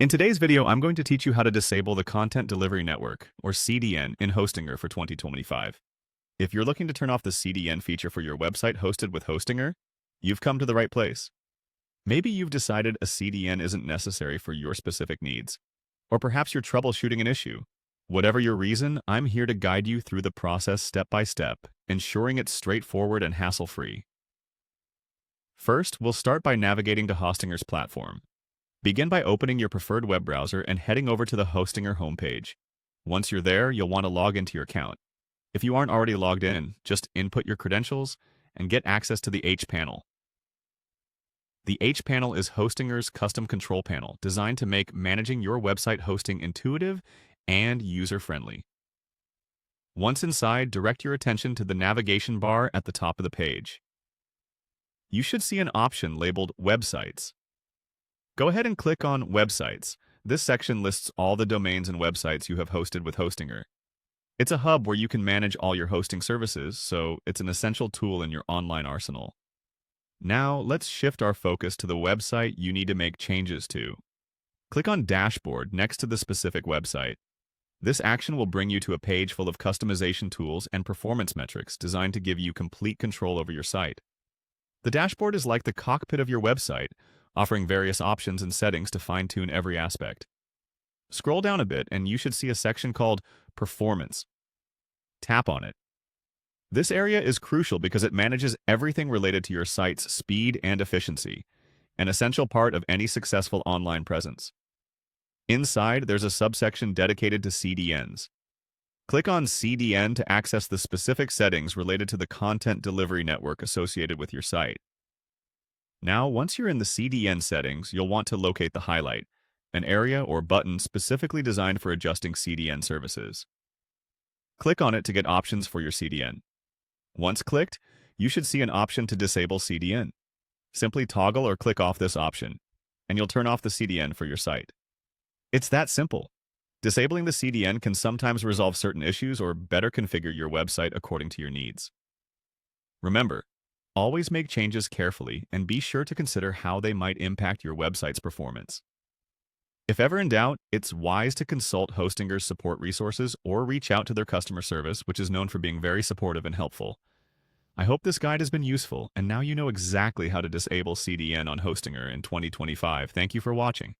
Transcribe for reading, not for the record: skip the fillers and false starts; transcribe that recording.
In today's video, I'm going to teach you how to disable the Content Delivery Network, or CDN, in Hostinger for 2025. If you're looking to turn off the CDN feature for your website hosted with Hostinger, you've come to the right place. Maybe you've decided a CDN isn't necessary for your specific needs, or perhaps you're troubleshooting an issue. Whatever your reason, I'm here to guide you through the process step by step, ensuring it's straightforward and hassle-free. First, we'll start by navigating to Hostinger's platform. Begin by opening your preferred web browser and heading over to the Hostinger homepage. Once you're there, you'll want to log into your account. If you aren't already logged in, just input your credentials and get access to the H panel. The H panel is Hostinger's custom control panel designed to make managing your website hosting intuitive and user-friendly. Once inside, direct your attention to the navigation bar at the top of the page. You should see an option labeled Websites. Go ahead and click on Websites. This section lists all the domains and websites you have hosted with Hostinger. It's a hub where you can manage all your hosting services, so it's an essential tool in your online arsenal. Now, let's shift our focus to the website you need to make changes to. Click on Dashboard next to the specific website. This action will bring you to a page full of customization tools and performance metrics designed to give you complete control over your site. The dashboard is like the cockpit of your website, offering various options and settings to fine-tune every aspect. Scroll down a bit and you should see a section called Performance. Tap on it. This area is crucial because it manages everything related to your site's speed and efficiency, an essential part of any successful online presence. Inside, there's a subsection dedicated to CDNs. Click on CDN to access the specific settings related to the content delivery network associated with your site. Now, once you're in the CDN settings, you'll want to locate the highlight, an area or button specifically designed for adjusting CDN services. Click on it to get options for your CDN. Once clicked, you should see an option to disable CDN. Simply toggle or click off this option, and you'll turn off the CDN for your site. It's that simple. Disabling the CDN can sometimes resolve certain issues or better configure your website according to your needs. Remember, always make changes carefully and be sure to consider how they might impact your website's performance. If ever in doubt, it's wise to consult Hostinger's support resources or reach out to their customer service, which is known for being very supportive and helpful. I hope this guide has been useful, and now you know exactly how to disable CDN on Hostinger in 2025. Thank you for watching.